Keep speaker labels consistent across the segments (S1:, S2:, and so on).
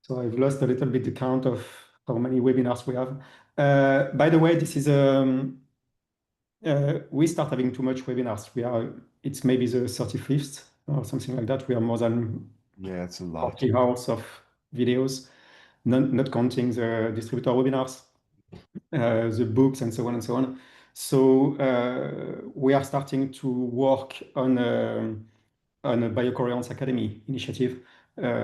S1: So I've lost a little bit the count of how many webinars we have. By the way, this is we start having too much webinars. It's maybe the 35th or something like that. We are more than
S2: it's a lot.
S1: 40 hours of videos, not counting the distributor webinars, the books, and so on and so on. So we are starting to work on a BioCoherence Academy initiative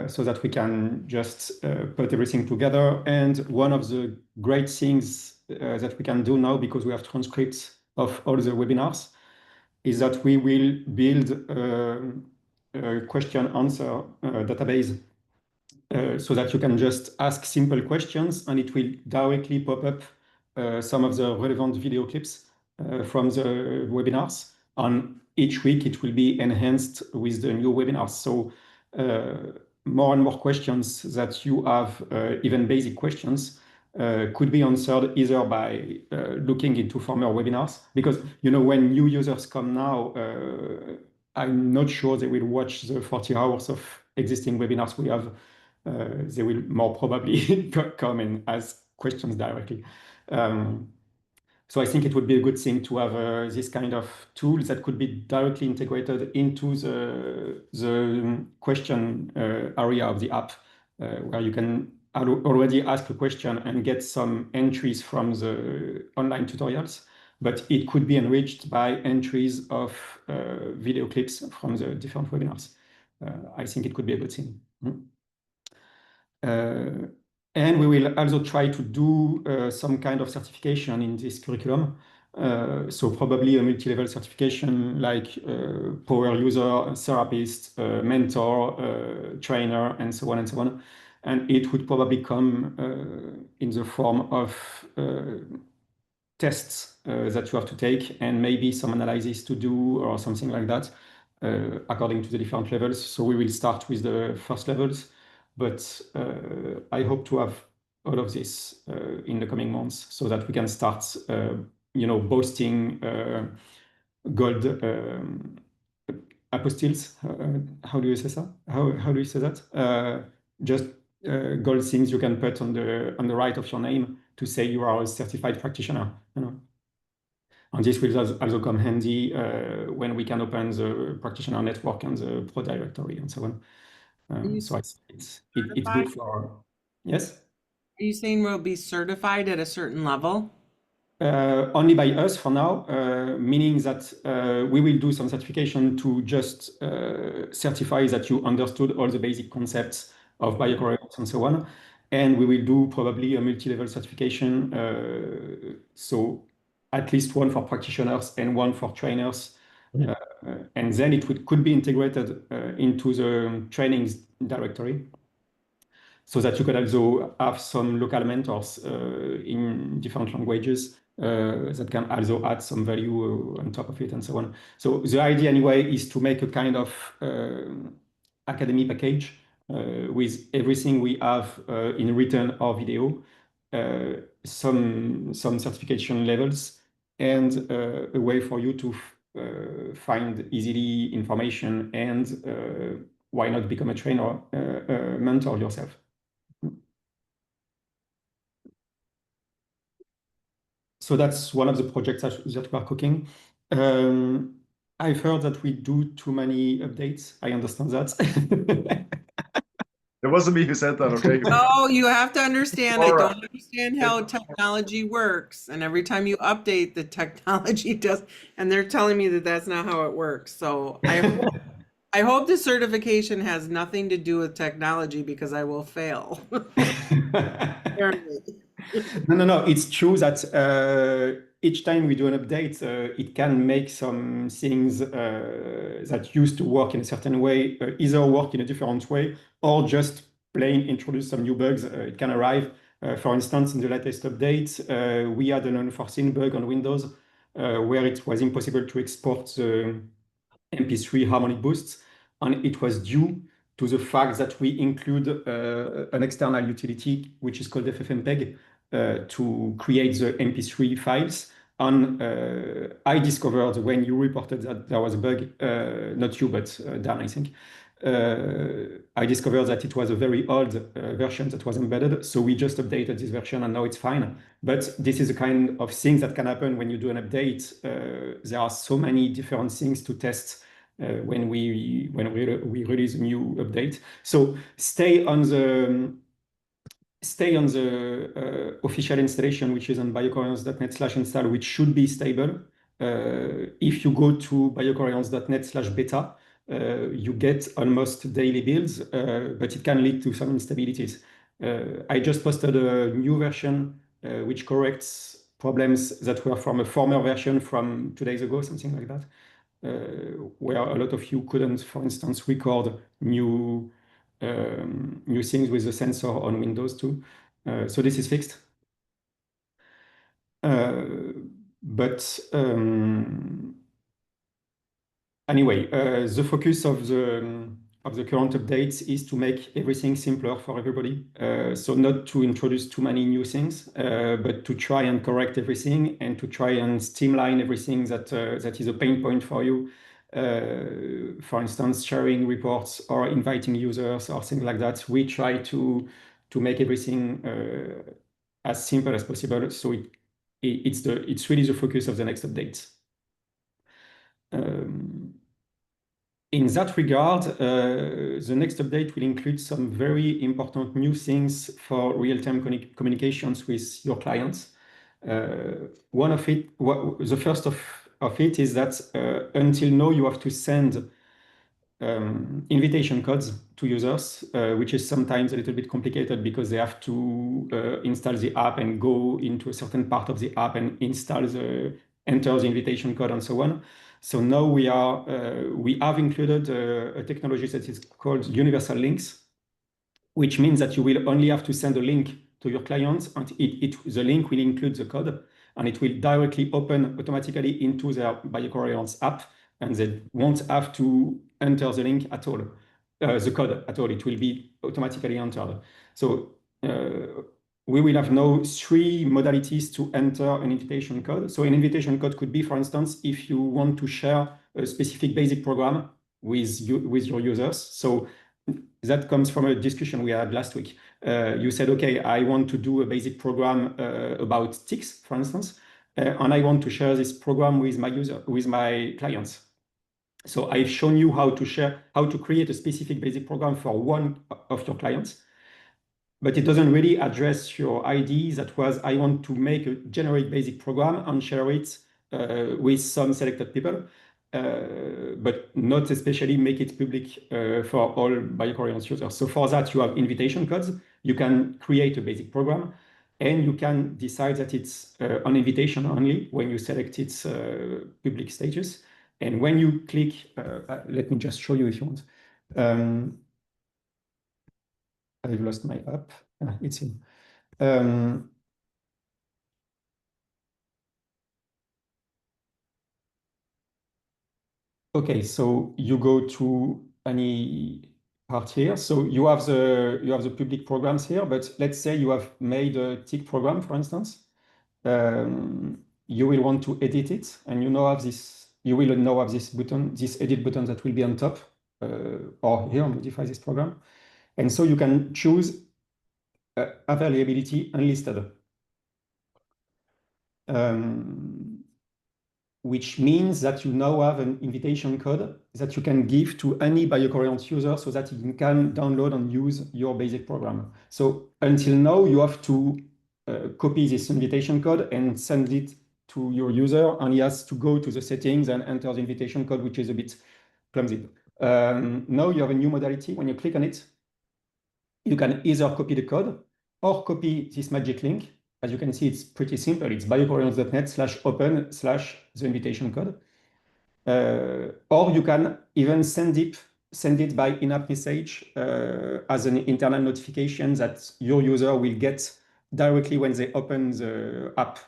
S1: so that we can just put everything together. And one of the great things that we can do now, because we have transcripts of all the webinars, is that we will build a question answer database so that you can just ask simple questions and it will directly pop up some of the relevant video clips from the webinars. On each week, it will be enhanced with the new webinars. So more and more questions that you have, even basic questions, could be answered either by looking into former webinars, because when new users come now, I'm not sure they will watch the 40 hours of existing webinars we have. They will more probably come and ask questions directly. So I think it would be a good thing to have this kind of tools that could be directly integrated into the question area of the app, where you can already ask a question and get some entries from the online tutorials, but it could be enriched by entries of video clips from the different webinars. I think it could be a good thing. And we will also try to do some kind of certification in this curriculum. So probably a multi-level certification like power user, therapist, mentor, trainer, and so on and so on. And it would probably come in the form of tests that you have to take and maybe some analysis to do or something like that according to the different levels. So we will start with the first levels. But I hope to have all of this in the coming months so that we can start, boasting gold apostilles. How do you say that? How do you say that? Just gold things you can put on the right of your name to say you are a certified practitioner. And this will also come handy when we can open the practitioner network and the pro directory and so on. So it's good for, yes?
S3: Are you saying we'll be certified at a certain level?
S1: Only by us for now, meaning that we will do some certification to just certify that you understood all the basic concepts of BioCoherence and so on. And we will do probably a multi-level certification. So at least one for practitioners and one for trainers. And then it could be integrated into the trainings directory so that you could also have some local mentors in different languages that can also add some value on top of it and so on. So the idea anyway is to make a kind of academy package with everything we have in written or video, some certification levels, and a way for you to find easily information and why not become a trainer, mentor yourself. So that's one of the projects that we are cooking. I've heard that we do too many updates. I understand that.
S2: It wasn't me who said that, okay?
S3: No, you have to understand, I don't understand how technology works. And every time you update, the technology does, and they're telling me that that's not how it works. So I hope the certification has nothing to do with technology because I will fail.
S1: No. It's true that each time we do an update, it can make some things that used to work in a certain way either work in a different way or just plain introduce some new bugs. It can arrive. For instance, in the latest update, we had an unforeseen bug on Windows where it was impossible to export the MP3 harmonic boosts, and it was due to the fact that we include an external utility which is called FFmpeg to create the MP3 files. And I discovered when you reported that there was a bug, not you, but Dan, I think, I discovered that it was a very old version that was embedded. So we just updated this version and now it's fine. But this is a kind of thing that can happen when you do an update. There are so many different things to test when we release a new update. So stay on the official installation, which is on biocoherence.net/install, which should be stable. If you go to biocoherence.net/beta, you get almost daily builds, but it can lead to some instabilities. I just posted a new version which corrects problems that were from a former version from 2 days ago, something like that, where a lot of you couldn't, for instance, record new things with the sensor on Windows too. So this is fixed. But anyway, the focus of the current updates is to make everything simpler for everybody. So not to introduce too many new things, but to try and correct everything and to try and streamline everything that is a pain point for you. For instance, sharing reports or inviting users or things like that. We try to make everything as simple as possible. So it's really the focus of the next updates. In that regard, the next update will include some very important new things for real-time communications with your clients. One of it, the first of it is that until now you have to send invitation codes to users, which is sometimes a little bit complicated because they have to install the app and go into a certain part of the app and enter the invitation code and so on. So now we have included a technology that is called universal links, which means that you will only have to send a link to your clients, and the link will include the code, and it will directly open automatically into their BioCoherence app, and they won't have to enter the link at all, the code at all. It will be automatically entered. So we will have now 3 modalities to enter an invitation code. So an invitation code could be, for instance, if you want to share a specific basic program with your users. So that comes from a discussion we had last week. You said, okay, I want to do a basic program about ticks, for instance, and I want to share this program with my clients. So I've shown you how to create a specific basic program for one of your clients, but it doesn't really address your idea that was, I want to make a generic basic program and share it with some selected people, but not especially make it public for all BioCoherence users. So for that, you have invitation codes. You can create a basic program, and you can decide that it's an invitation only when you select its public status. And when you click, let me just show you if you want. I've lost my app. It's in. Okay, so you go to any part here. So you have the public programs here, but let's say you have made a tick program, for instance. You will want to edit it, and you will now have this button, this edit button that will be on top, or here, modify this program. And so you can choose availability unlisted, which means that you now have an invitation code that you can give to any BioCoherence user so that he can download and use your basic program. So until now, you have to copy this invitation code and send it to your user, and he has to go to the settings and enter the invitation code, which is a bit clumsy. Now you have a new modality. When you click on it, you can either copy the code or copy this magic link. As you can see, it's pretty simple. It's biocoherence.net/open/the invitation code. Or you can even send it by in-app message as an internal notification that your user will get directly when they open the app.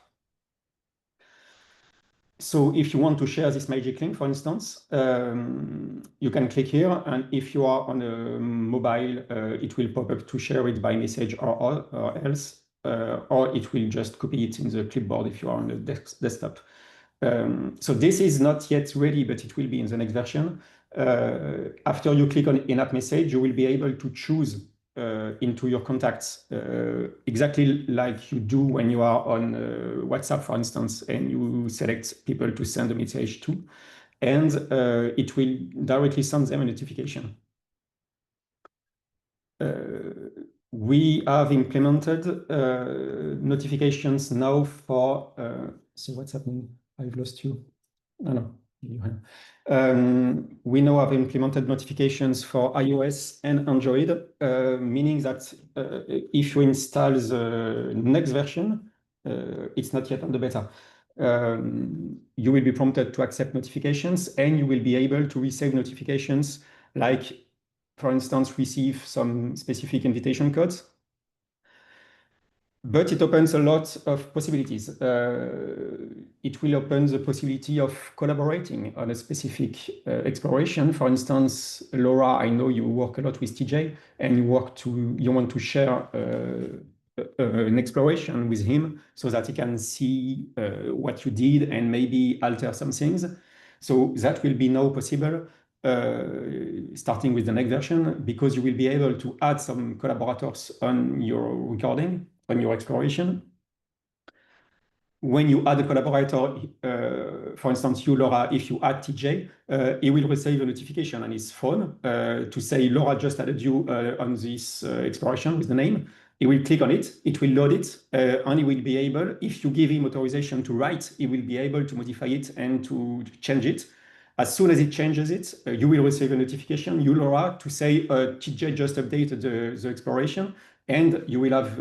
S1: So if you want to share this magic link, for instance, you can click here, and if you are on a mobile, it will pop up to share it by message or else, or it will just copy it in the clipboard if you are on the desktop. So this is not yet ready, but it will be in the next version. After you click on in-app message, you will be able to choose into your contacts exactly like you do when you are on WhatsApp, for instance, and you select people to send a message to, and it will directly send them a notification. We have implemented notifications now for, so what's happening? I've lost you. No. We now have implemented notifications for iOS and Android, meaning that if you install the next version, it's not yet on the beta. You will be prompted to accept notifications, and you will be able to receive notifications like, for instance, receive some specific invitation codes. But it opens a lot of possibilities. It will open the possibility of collaborating on a specific exploration. For instance, Laura, I know you work a lot with TJ, and you want to share an exploration with him so that he can see what you did and maybe alter some things. So that will be now possible. Starting with the next version, because you will be able to add some collaborators on your recording, on your exploration. When you add a collaborator, for instance, you, Laura, if you add TJ, he will receive a notification on his phone to say, Laura just added you on this exploration with the name. He will click on it, it will load it, and he will be able, if you give him authorization to write, he will be able to modify it and to change it. As soon as it changes it, you will receive a notification, you, Laura, to say TJ just updated the exploration, and you will have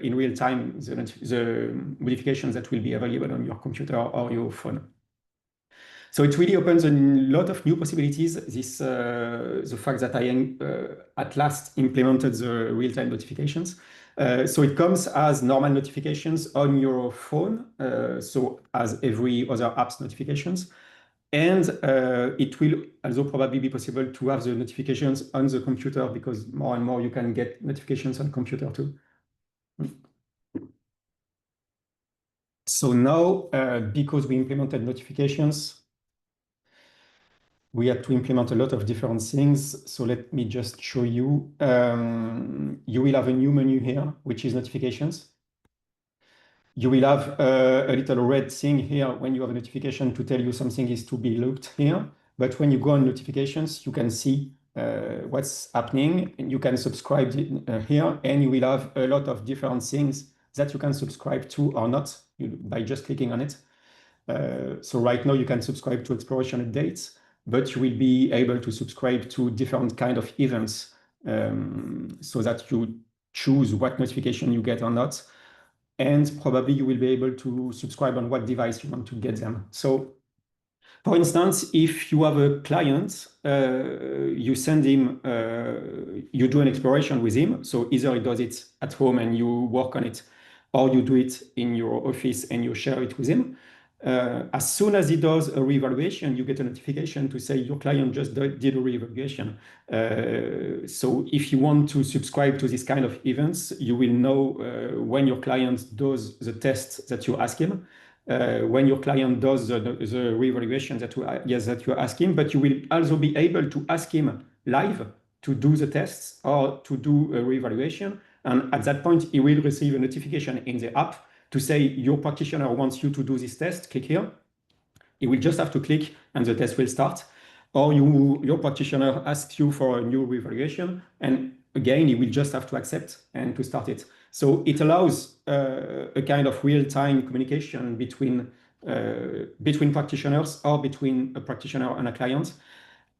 S1: in real time the modifications that will be available on your computer or your phone. So it really opens a lot of new possibilities. This the fact that I at last implemented the real-time notifications. So it comes as normal notifications on your phone, so as every other app's notifications. And it will also probably be possible to have the notifications on the computer, because more and more you can get notifications on computer too. So now, because we implemented notifications, we had to implement a lot of different things. So let me just show you. You will have a new menu here, which is notifications. You will have a little red thing here when you have a notification to tell you something is to be looked here. But when you go on notifications, you can see what's happening, and you can subscribe here, and you will have a lot of different things that you can subscribe to or not by just clicking on it. So right now you can subscribe to exploration updates, but you will be able to subscribe to different kind of events so that you choose what notification you get or not. And probably you will be able to subscribe on what device you want to get them. So for instance, if you have a client, you send him, you do an exploration with him. So either he does it at home and you work on it, or you do it in your office and you share it with him. As soon as he does a reevaluation, you get a notification to say your client just did a reevaluation. So if you want to subscribe to this kind of events, you will know when your client does the test that you ask him, when your client does the reevaluation that you ask him, but you will also be able to ask him live to do the tests or to do a reevaluation. And at that point, he will receive a notification in the app to say your practitioner wants you to do this test, click here. You will just have to click and the test will start. Or your practitioner asks you for a new reevaluation, and again, you will just have to accept and to start it. So it allows a kind of real-time communication between practitioners or between a practitioner and a client.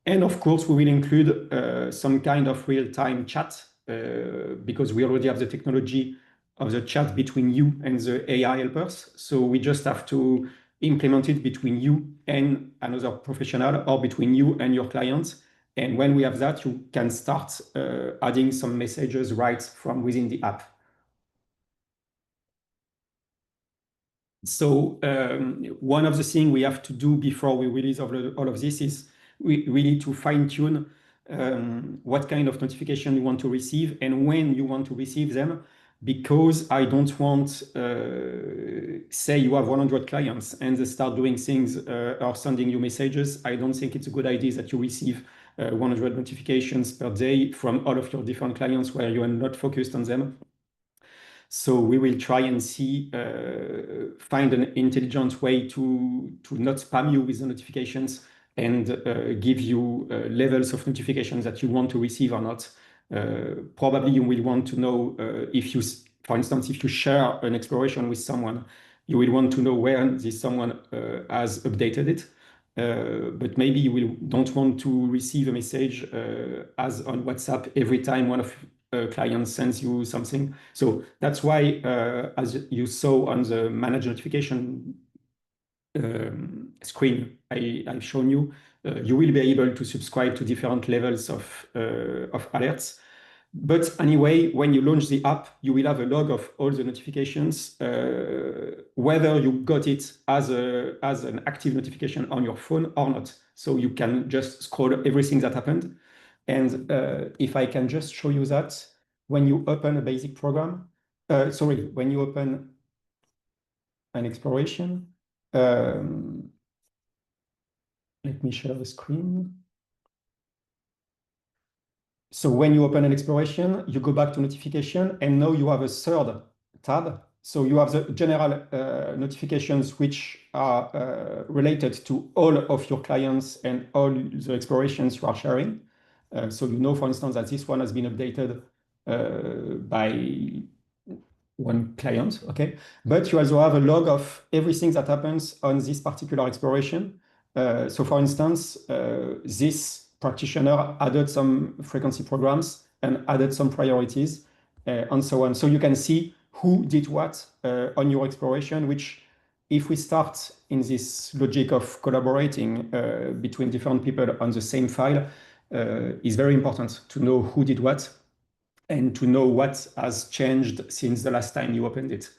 S1: And of course, we will include some kind of real-time chat because we already have the technology of the chat between you and the AI helpers. So we just have to implement it between you and another professional or between you and your clients. And when we have that, you can start adding some messages right from within the app. So one of the things we have to do before we release all of this is we need to fine tune what kind of notification you want to receive and when you want to receive them. because I don't want, say you have 100 clients and they start doing things or sending you messages. I don't think it's a good idea that you receive 100 notifications per day from all of your different clients where you are not focused on them. So we will try and see, find an intelligent way to not spam you with the notifications and give you levels of notifications that you want to receive or not. Probably you will want to know if you, for instance, if you share an exploration with someone, you will want to know where this someone has updated it. But maybe you don't want to receive a message as on WhatsApp every time one of client sends you something. So that's why, as you saw on the manage notification screen I've shown you, you will be able to subscribe to different levels of alerts. But anyway, when you launch the app, you will have a log of all the notifications, whether you got it as an active notification on your phone or not. So you can just scroll everything that happened. And if I can just show you that, when you open a basic program, when you open an exploration, let me share the screen. So when you open an exploration, you go back to notification, and now you have a third tab. So you have the general notifications, which are related to all of your clients and all the explorations you are sharing. So you know, for instance, that this one has been updated by one client, okay? But you also have a log of everything that happens on this particular exploration. So for instance, this practitioner added some frequency programs and added some priorities and so on. So you can see who did what on your exploration, which if we start in this logic of collaborating between different people on the same file, is very important to know who did what and to know what has changed since the last time you opened it.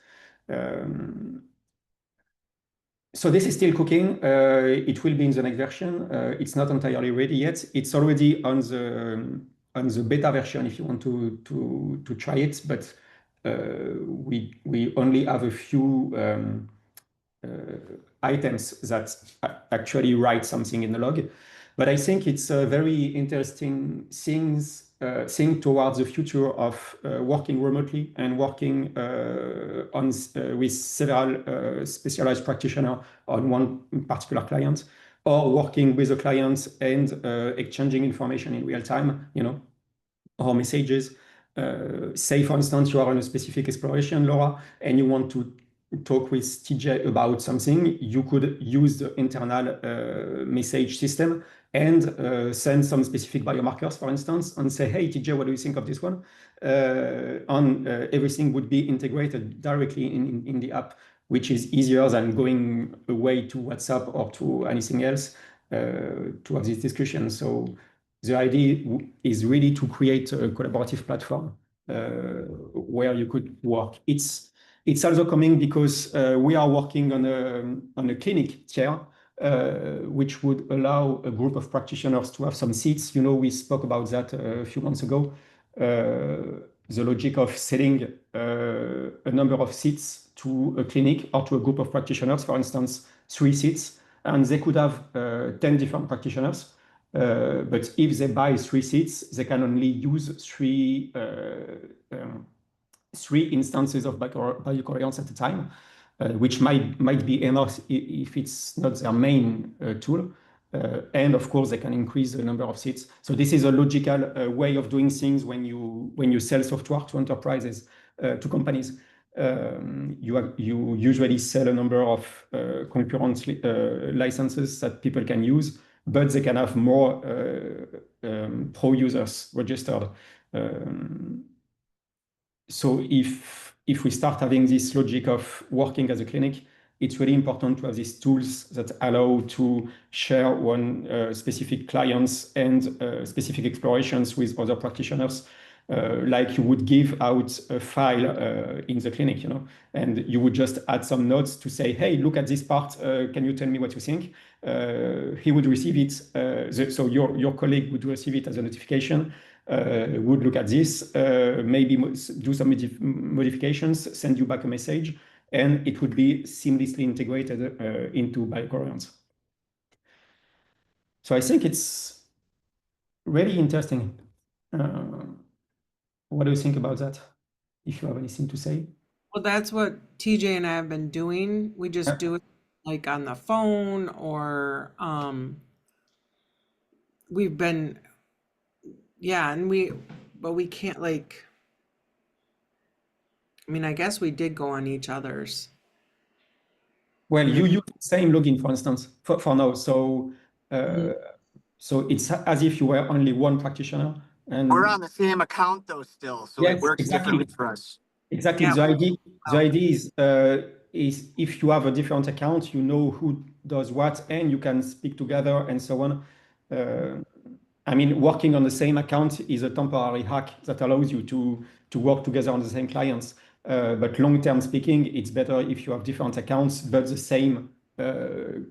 S1: So this is still cooking. It will be in the next version. It's not entirely ready yet. It's already on the beta version if you want to try it, but we only have a few items that actually write something in the log. But I think it's a very interesting thing towards the future of working remotely and working with several specialized practitioners on one particular client, or working with a client and exchanging information in real time, or messages. Say, for instance, you are on a specific exploration, Laura, and you want to talk with TJ about something, you could use the internal message system and send some specific biomarkers, for instance, and say, hey, TJ, what do you think of this one? Everything would be integrated directly in the app, which is easier than going away to WhatsApp or to anything else to have this discussion. So the idea is really to create a collaborative platform where you could work. It's also coming because we are working on a clinic chair, which would allow a group of practitioners to have some seats. We spoke about that a few months ago. The logic of selling a number of seats to a clinic or to a group of practitioners, for instance, 3 seats, and they could have 10 different practitioners. But if they buy 3 seats, they can only use 3 instances of BioCoherence at a time, which might be enough if it's not their main tool. And of course, they can increase the number of seats. So this is a logical way of doing things when you sell software to enterprises, to companies. You usually sell a number of concurrent licenses that people can use, but they can have more pro users registered. So if we start having this logic of working as a clinic, it's really important to have these tools that allow to share one specific clients and specific explorations with other practitioners, like you would give out a file in the clinic, and you would just add some notes to say, hey, look at this part, can you tell me what you think? He would receive it, so your colleague would receive it as a notification. would look at this, maybe do some modifications, send you back a message, and it would be seamlessly integrated into BioCoherence. So I think it's really interesting. What do you think about that? If you have anything to say.
S3: Well, that's what TJ and I have been doing. We just do it like on the phone, or we've been, yeah, and but we can't, like, I mean, I guess we did go on each other's.
S1: Well, you use the same login, for instance, for now. So so it's as if you were only one practitioner. And
S4: we're on the same account though still, so
S1: yes,
S4: it works
S1: exactly.
S4: differently for us.
S1: Exactly.
S3: Yeah.
S1: The idea is if you have a different account, you know who does what, and you can speak together and so on. I mean, working on the same account is a temporary hack that allows you to work together on the same clients. But long-term speaking, it's better if you have different accounts, but the same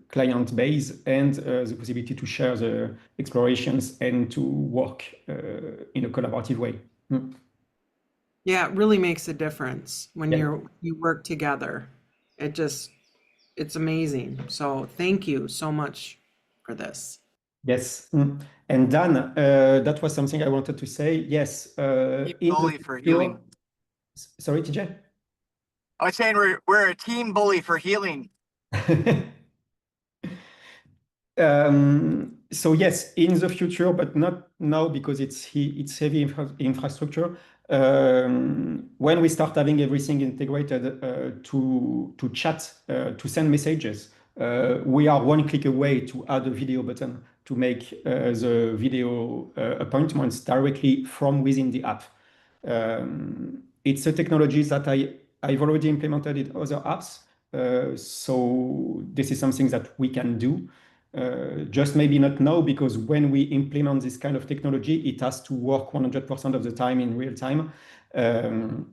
S1: client base, and the possibility to share the explorations and to work in a collaborative way.
S3: Yeah, it really makes a difference when you work together. It's amazing. So thank you so much for this.
S1: Yes. And Dan, that was something I wanted to say. Yes.
S4: Bully for healing.
S1: Sorry, TJ?
S4: I was saying we're a team bully for healing.
S1: So yes, in the future, but not now because it's heavy infrastructure. When we start having everything integrated to chat, to send messages, we are one click away to add a video button to make the video appointments directly from within the app. It's a technology that I've already implemented in other apps. So this is something that we can do. Just maybe not now, because when we implement this kind of technology, it has to work 100% of the time in real time. And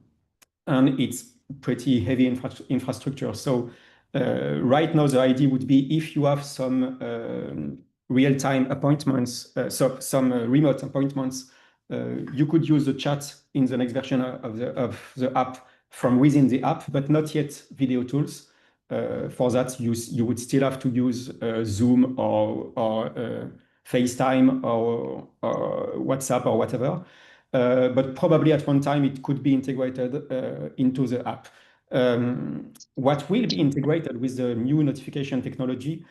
S1: it's pretty heavy infrastructure. So right now, the idea would be if you have some real-time appointments, some remote appointments, you could use the chat in the next version of the app from within the app, but not yet video tools. For that, you would still have to use Zoom or FaceTime or WhatsApp or whatever. But probably at one time it could be integrated into the app. What will be integrated with the new notification technology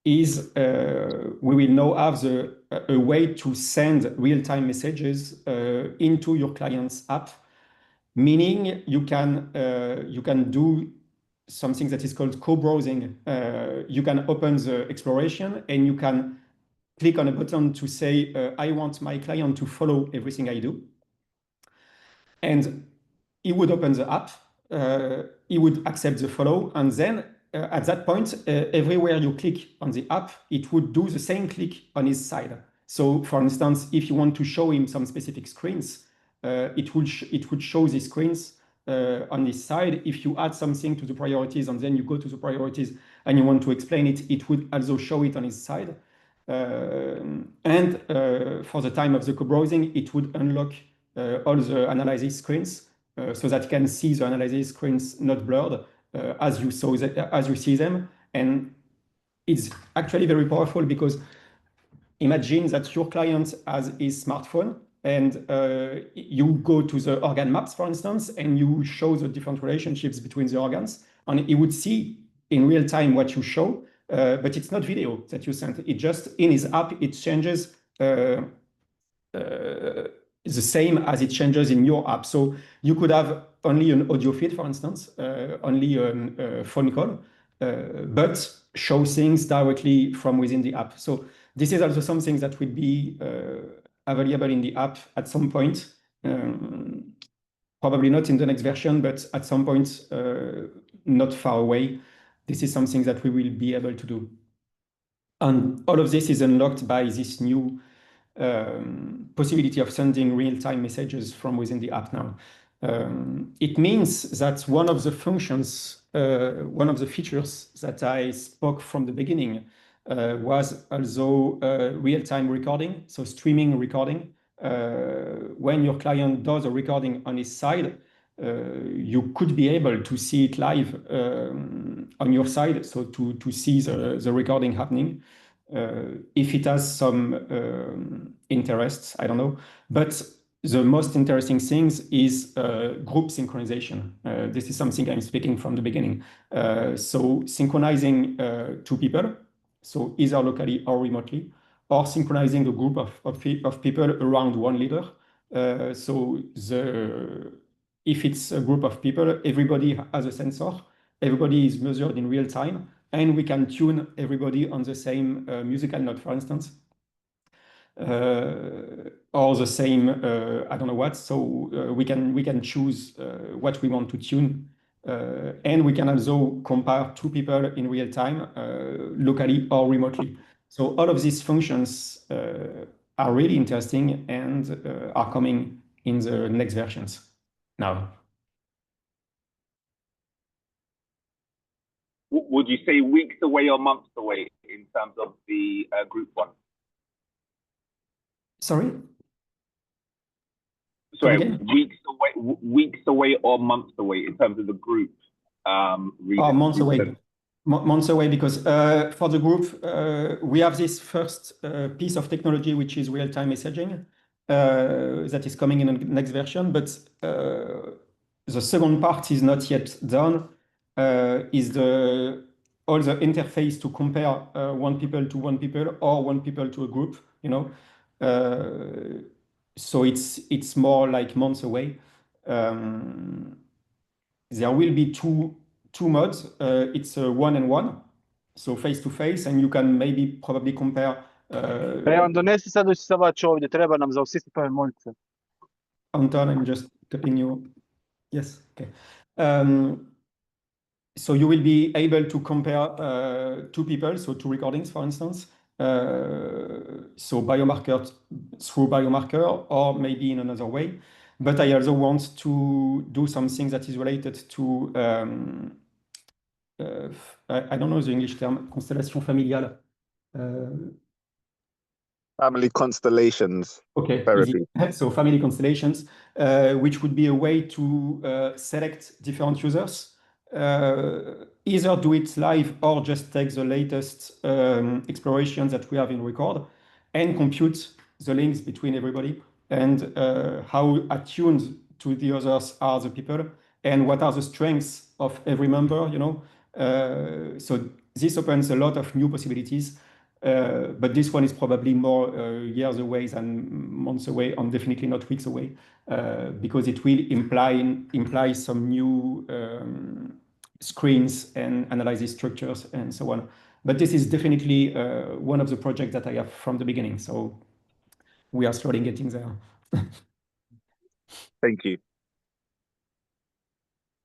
S1: is we will now have a way to send real-time messages into your client's app, meaning you can do something that is called co-browsing. You can open the exploration and you can click on a button to say, I want my client to follow everything I do. And he would open the app, he would accept the follow, and then at that point, everywhere you click on the app, it would do the same click on his side. So for instance, if you want to show him some specific screens, it would show the screens on this side. If you add something to the priorities and then you go to the priorities and you want to explain it, it would also show it on his side. And for the time of the co-browsing, it would unlock all the analysis screens so that you can see the analysis screens not blurred as you see them. And it's actually very powerful because imagine that your client has his smartphone and you go to the organ maps, for instance, and you show the different relationships between the organs, and he would see in real time what you show, but it's not video that you sent. It just, in his app, it changes the same as it changes in your app. So you could have only an audio feed, for instance, only a phone call, but show things directly from within the app. So this is also something that will be available in the app at some point. Probably not in the next version, but at some point, not far away. This is something that we will be able to do. And all of this is unlocked by this new possibility of sending real-time messages from within the app now. It means that one of the functions, one of the features that I spoke from the beginning, was also real-time recording, so streaming recording. When your client does a recording on his side, you could be able to see it live on your side, so to see the recording happening. If it has some interests, I don't know. But the most interesting things is group synchronization. This is something I'm speaking from the beginning. So synchronizing two people, so either locally or remotely, or synchronizing a group of people around one leader. So if it's a group of people, everybody has a sensor, everybody is measured in real time, and we can tune everybody on the same musical note, for instance, or the same, I don't know what. So we can choose what we want to tune, and we can also compare two people in real time, locally or remotely. So all of these functions are really interesting and are coming in the next versions now.
S5: Would you say weeks away or months away in terms of the group one?
S1: Sorry?
S5: Sorry, weeks away or months away in terms of the group reading?
S1: Months away. Months away, because for the group, we have this first piece of technology, which is real-time messaging, that is coming in the next version. But the second part is not yet done, is all the interface to compare one people to one people or one people to a group, you know. So it's more like months away. There will be two modes. It's a one-on-one, so face-to-face, and you can maybe probably compare.
S6: Evo, donesi sad usisavač ovdje, treba nam za usisipave muljice.
S1: Anton, I'm just copying you. Yes, okay. So you will be able to compare two people, so two recordings, for instance. So biomarker through biomarker, or maybe in another way. But I also want to do something that is related to, I don't know the English term, constellation familiale.
S7: Family constellations.
S1: Okay,
S7: therapy.
S1: easy. So family constellations, which would be a way to select different users, either do it live or just take the latest explorations that we have in record and compute the links between everybody and how attuned to the others are the people and what are the strengths of every member, you know. So this opens a lot of new possibilities. But this one is probably more years away than months away, and definitely not weeks away, because it will imply some new screens and analysis structures and so on. But this is definitely one of the projects that I have from the beginning. So we are slowly getting there.
S7: Thank you.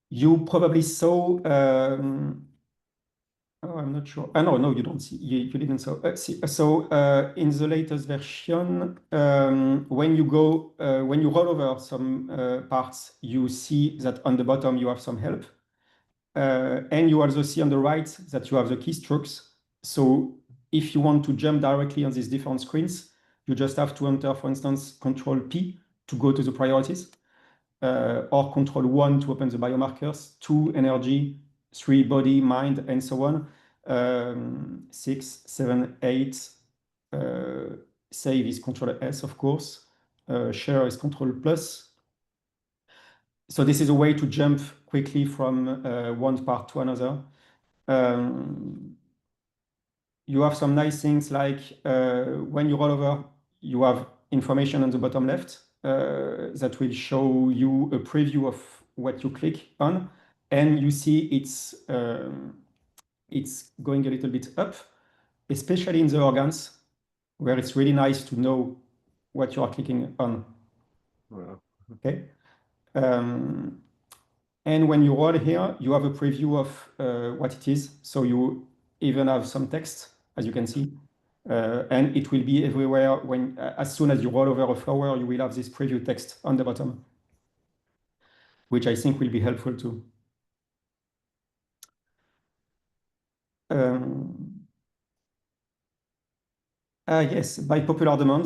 S1: You probably saw. Oh, I'm not sure. No, you don't see. You didn't see. So in the latest version, when you roll over some parts, you see that on the bottom you have some help, and you also see on the right that you have the keystrokes. So if you want to jump directly on these different screens, you just have to enter, for instance, Control P to go to the priorities, or Control 1 to open the biomarkers, 2 energy, 3 body, mind, and so on. 6, 7, 8. Save is Control S, of course. Share is Control plus. So this is a way to jump quickly from one part to another. You have some nice things like when you roll over, you have information on the bottom left that will show you a preview of what you click on, and you see it's going a little bit up, especially in the organs, where it's really nice to know what you are clicking on.
S2: Wow.
S1: Okay. And when you roll here, you have a preview of what it is. So you even have some text, as you can see. And it will be everywhere when, as soon as you roll over a flower, you will have this preview text on the bottom, which I think will be helpful too. Yes, by popular demand,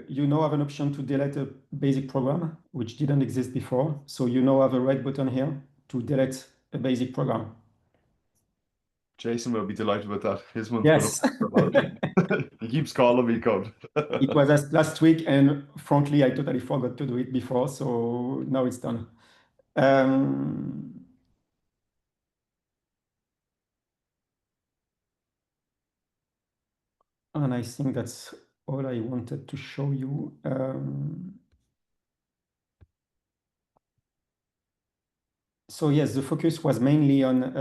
S1: you now have an option to delete a basic program, which didn't exist before. So you now have a red button here to delete a basic program.
S2: Jason will be delighted with that. His month's
S1: Yes.
S2: been up. He keeps calling me code.
S1: It was last week, and frankly, I totally forgot to do it before, so now it's done. And I think that's all I wanted to show you. So yes, the focus was mainly on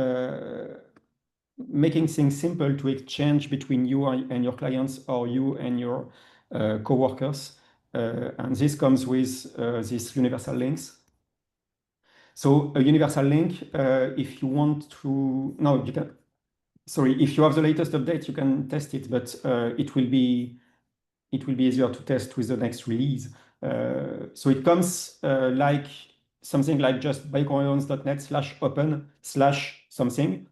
S1: making things simple to exchange between you and your clients, or you and your coworkers. And this comes with these universal links. So a universal link, if you want to, no, you can, sorry, if you have the latest update, you can test it, but it will be easier to test with the next release. So it comes like something like just biocoherence.net/open/something.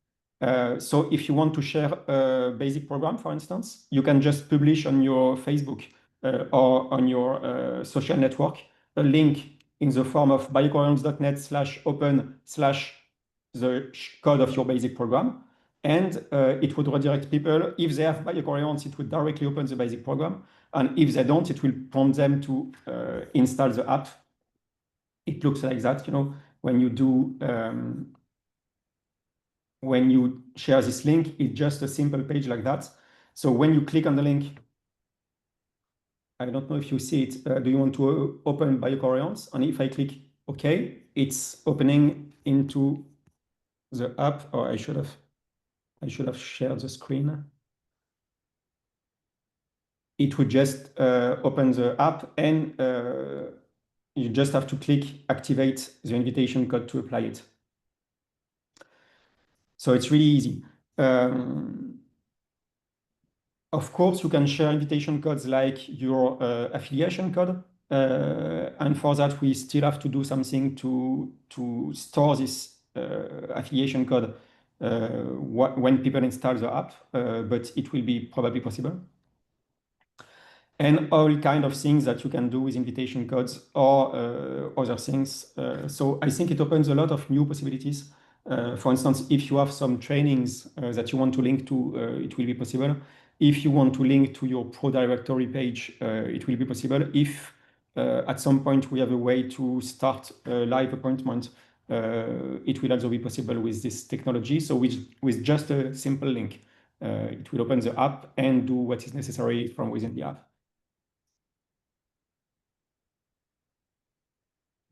S1: So if you want to share a basic program, for instance, you can just publish on your Facebook or on your social network a link in the form of biocoherence.net/open/ code of your basic program. And it would redirect people. If they have BioCoherence, it would directly open the basic program. And if they don't, it will prompt them to install the app. It looks like that, when you do, when you share this link, it's just a simple page like that. So when you click on the link, I don't know if you see it. Do you want to open BioCoherence? And if I click OK, it's opening into the app. Or I should have shared the screen. It would just open the app, and you just have to click activate the invitation code to apply it. So it's really easy. Of course, you can share invitation codes like your affiliation code. And for that, we still have to do something to store this affiliation code when people install the app, but it will be probably possible. And all kind of things that you can do with invitation codes or other things. So I think it opens a lot of new possibilities. For instance, if you have some trainings that you want to link to, it will be possible. If you want to link to your pro directory page, it will be possible. If at some point we have a way to start a live appointment, it will also be possible with this technology. So with just a simple link, it will open the app and do what is necessary from within the app.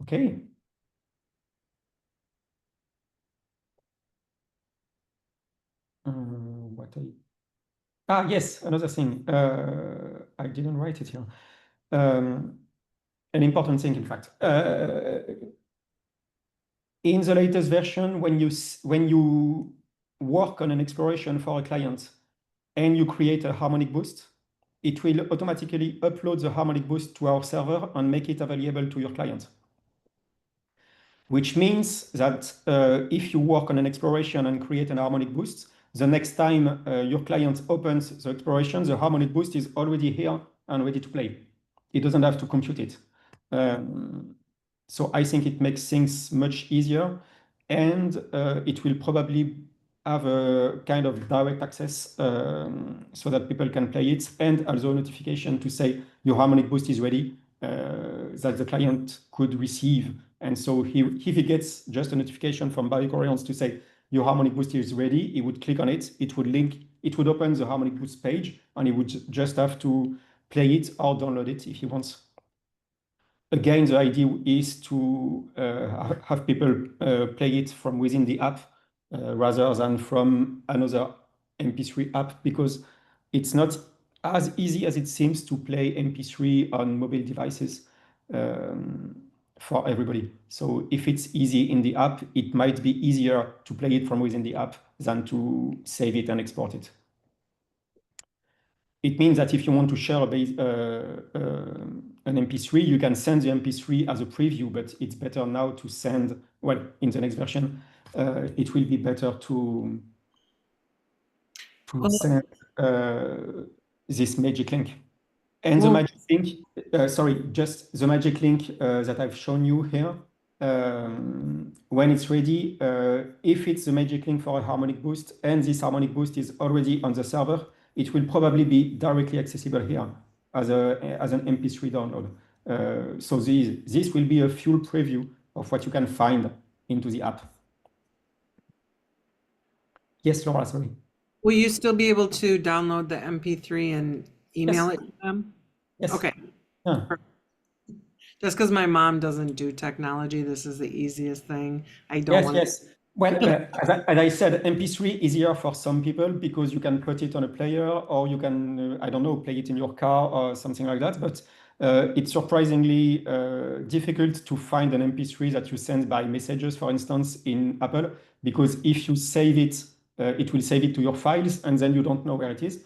S1: Okay. Yes, another thing. I didn't write it here. An important thing, in fact. In the latest version, when you work on an exploration for a client and you create a harmonic boost, it will automatically upload the harmonic boost to our server and make it available to your client. Which means that if you work on an exploration and create an harmonic boost, the next time your client opens the exploration, the harmonic boost is already here and ready to play. It doesn't have to compute it. So I think it makes things much easier, and it will probably have a kind of direct access so that people can play it, and also a notification to say your harmonic boost is ready that the client could receive. And so if he gets just a notification from BioCoherence to say your harmonic boost is ready, he would click on it, it would link, it would open the harmonic boost page, and he would just have to play it or download it if he wants. Again, the idea is to have people play it from within the app rather than from another MP3 app, because it's not as easy as it seems to play MP3 on mobile devices for everybody. So if it's easy in the app, it might be easier to play it from within the app than to save it and export it. It means that if you want to share an MP3, you can send the MP3 as a preview, but it's better now to send, well, in the next version, it will be better to send this magic link. And the
S3: Well-
S1: magic link, sorry, just the magic link that I've shown you here. When it's ready, if it's the magic link for a harmonic boost and this harmonic boost is already on the server, it will probably be directly accessible here as an MP3 download. So this will be a full preview of what you can find into the app. Yes, Laura, sorry.
S3: Will you still be able to download the MP3 and email
S1: Yes.
S3: it to them?
S1: Yes.
S3: Okay.
S1: Yeah.
S3: Just because my mom doesn't do technology, this is the easiest thing. I don't
S1: Yes,
S3: want
S1: yes. Well, as I said, MP3 easier for some people because you can put it on a player or you can, I don't know, play it in your car or something like that. But it's surprisingly difficult to find an MP3 that you send by messages, for instance, in Apple, because if you save it, it will save it to your files and then you don't know where it is,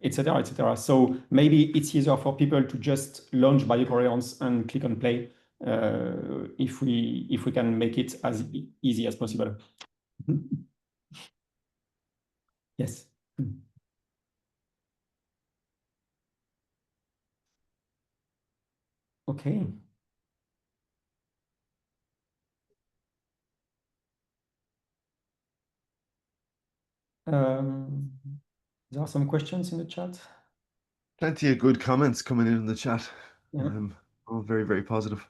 S1: etc., etc. So maybe it's easier for people to just launch BioCoherence and click on play. If we can make it as easy as possible. Yes. Okay. There are some questions in the chat.
S2: Plenty of good comments coming in the chat.
S1: Yeah.
S2: All very, very positive.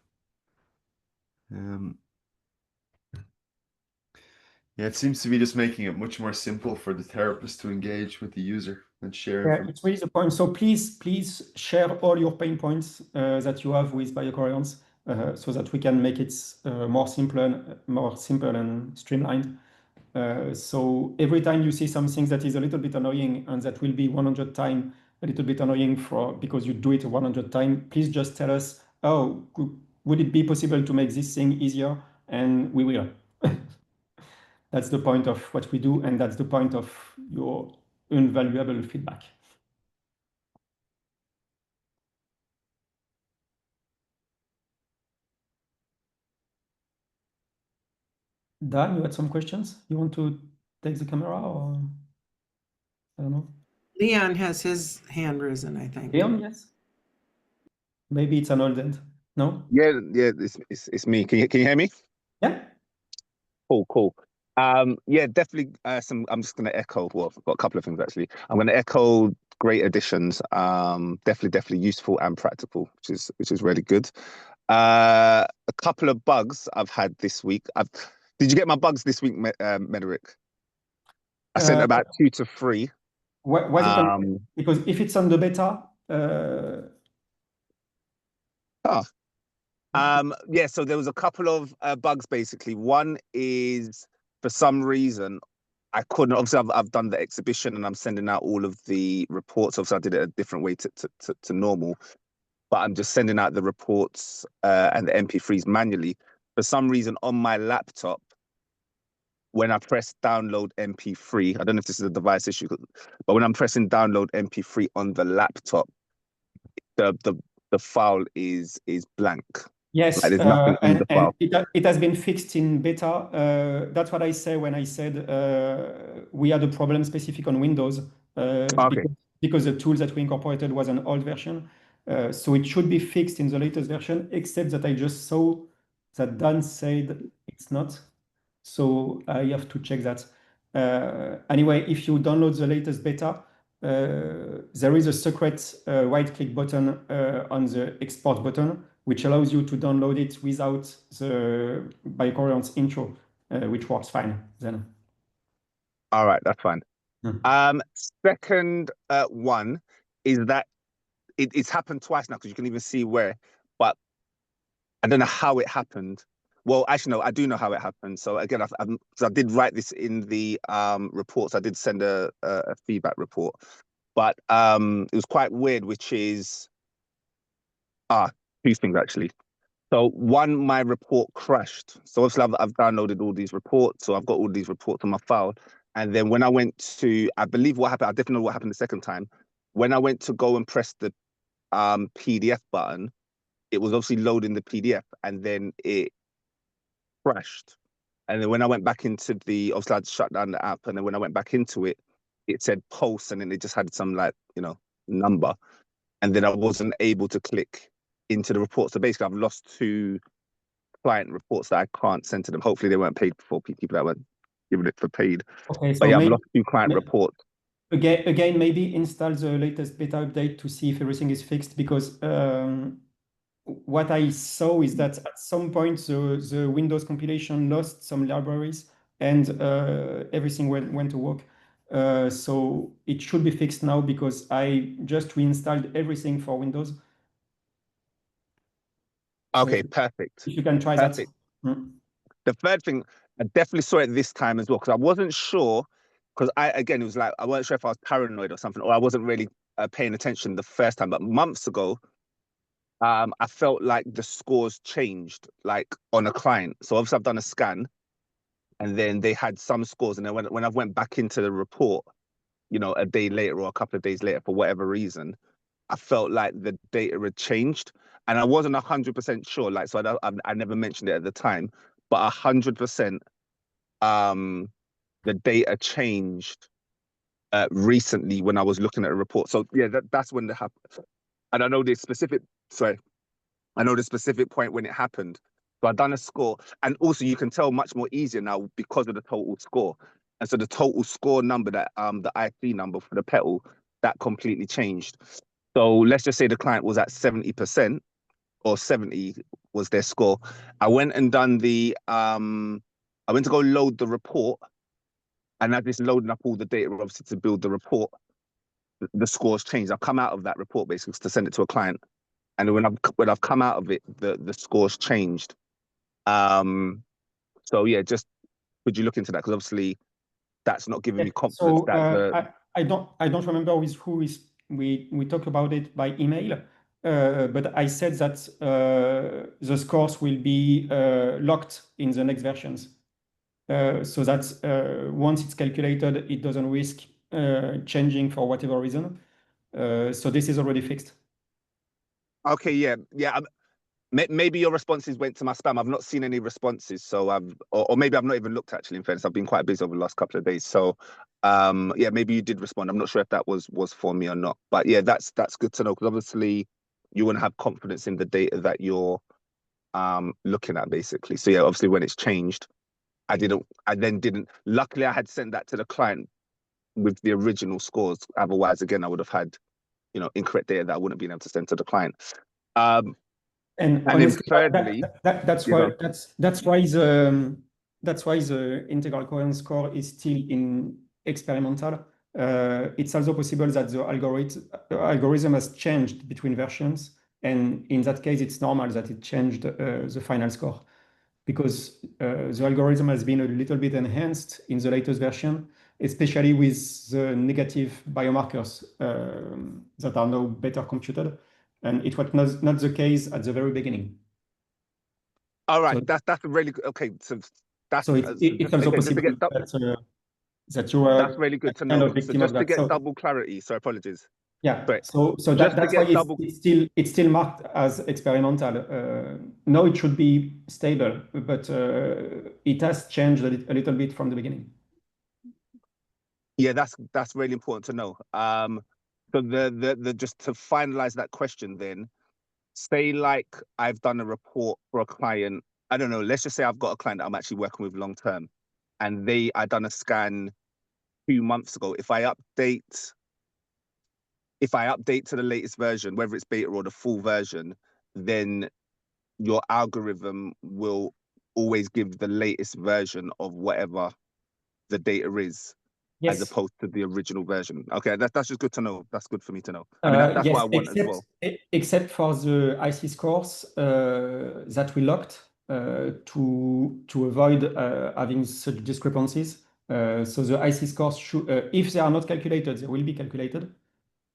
S2: Yeah, it seems to be just making it much more simple for the therapist to engage with the user and share
S1: Yeah,
S2: information.
S1: it's really the point. So please share all your pain points that you have with BioCoherence so that we can make it more simple and streamlined. So every time you see something that is a little bit annoying and that will be 100 times a little bit annoying because you do it 100 times, please just tell us, oh, would it be possible to make this thing easier? And we will. That's the point of what we do, and that's the point of your invaluable feedback. Dan, you had some questions? You want to take the camera or I don't know.
S3: Leon has his hand risen, I think.
S1: Leon, yes. Maybe it's an old end. No?
S7: Yeah, it's me. Can you hear me?
S1: Yeah.
S7: Cool. Yeah, definitely. I'm just going to echo. Well, I've got a couple of things actually. I'm going to echo great additions. Definitely useful and practical, which is really good. A couple of bugs I've had this week. Did you get my bugs this week, Mederick? I sent about 2 to 3.
S1: Was it because if it's on the beta,
S7: yeah, so there was a couple of bugs basically. One is for some reason I couldn't. Obviously, I've done the exhibition and I'm sending out all of the reports. Obviously, I did it a different way to normal, but I'm just sending out the reports and the MP3s manually. For some reason, on my laptop, when I press download MP3, I don't know if this is a device issue, but when I'm pressing download MP3 on the laptop, the file is blank.
S1: yes,
S7: Like there's nothing in the file.
S1: it has been fixed in beta. That's what I say when I said we had a problem specific on Windows because the tool that we incorporated was an old version. So it should be fixed in the latest version, except that I just saw that Dan said it's not. So I have to check that. Anyway, if you download the latest beta, there is a secret right-click button on the export button, which allows you to download it without the BioCoherence intro, which works fine then.
S7: All right, that's fine. Second one is that it's happened twice now because you can even see where, but I don't know how it happened. Well, actually, no, I do know how it happened. So again, I did write this in the reports. I did send a feedback report, but it was quite weird, which is 2 things actually. So one, my report crashed. So obviously I've downloaded all these reports. So I've got all these reports on my file. And then when I went to, I believe what happened, I definitely know what happened the second time. When I went to go and press the PDF button, it was obviously loading the PDF and then it crashed. And then when I went back into obviously I'd shut down the app. And then when I went back into it, it said post, and then it just had some like, you know, number, and then I wasn't able to click into the report. So basically, I've lost 2 client reports that I can't send to them. Hopefully, they weren't paid for people that were giving it for paid.
S1: Okay, so
S7: But yeah, I've
S1: maybe,
S7: lost 2 client reports.
S1: Again, maybe install the latest beta update to see if everything is fixed, because what I saw is that at some point the Windows compilation lost some libraries, and everything went to work. So it should be fixed now, because I just reinstalled everything for Windows. So
S7: Okay, perfect.
S1: if you can try
S7: Perfect.
S1: that.
S7: The third thing, I definitely saw it this time as well, because I wasn't sure, because again, it was like, I wasn't sure if I was paranoid or something, or I wasn't really paying attention the first time, but months ago, I felt like the scores changed, like on a client. So obviously I've done a scan, and then they had some scores, and then when I went back into the report, you know, a day later or a couple of days later, for whatever reason, I felt like the data had changed, and I wasn't 100% sure. Like, so I never mentioned it at the time, but 100%, the data changed recently when I was looking at a report. So yeah, that's when it happened. And I know the specific, I know the specific point when it happened. So I've done a score, and also you can tell much more easier now because of the total score. And so the total score number, that the IC number for the petal, that completely changed. So let's just say the client was at 70%, or 70 was their score. I went and done the I went to go load the report, and as it's loading up all the data, obviously, to build the report, the scores changed. I've come out of that report basically to send it to a client, and when I've come out of it, the scores changed. So yeah, just could you look into that, because obviously that's not giving me confidence
S1: So
S7: that
S1: I don't remember with who we talked about it by email, but I said that the scores will be locked in the next versions, so that once it's calculated, it doesn't risk changing for whatever reason. So this is already fixed.
S7: Okay, yeah. Maybe your responses went to my spam. I've not seen any responses, so or maybe I've not even looked, actually. In fairness, I've been quite busy over the last couple of days. So, yeah, maybe you did respond. I'm not sure if that was for me or not. But yeah, that's good to know, because obviously you want to have confidence in the data that you're looking at, basically. So yeah, obviously when it's changed, I then didn't. Luckily, I had sent that to the client with the original scores. Otherwise, again, I would have had, you know, incorrect data that I wouldn't have been able to send to the client.
S1: And honestly, that's why the integral coherence score is still in experimental. It's also possible that the algorithm has changed between versions, and in that case, it's normal that it changed the final score, because the algorithm has been a little bit enhanced in the latest version, especially with the negative biomarkers that are now better computed. And it was not the case at the very beginning.
S7: All right,
S1: So
S7: that's a really good. Okay, so that's
S1: it's also possible that you are
S7: that's really good to
S1: kind
S7: know.
S1: of
S7: So
S1: victim
S7: just
S1: of
S7: to
S1: that.
S7: get double clarity, so apologies.
S1: Yeah.
S7: But
S1: So that's why it's still marked as experimental. Now it should be stable, but it has changed a little bit from the beginning.
S7: Yeah, that's really important to know. So the just to finalize that question, then, say like I've done a report for a client. I don't know. Let's just say I've got a client that I'm actually working with long term, and I done a scan 2 months ago. If I update to the latest version, whether it's beta or the full version, then your algorithm will always give the latest version of whatever the data is, as
S1: Yes.
S7: opposed to the original version. Okay, that's just good to know. That's good for me to know. I mean, that's
S1: Yes,
S7: what I want as well.
S1: except for the IC scores that we locked to avoid having such discrepancies. So the IC scores should, if they are not calculated, they will be calculated.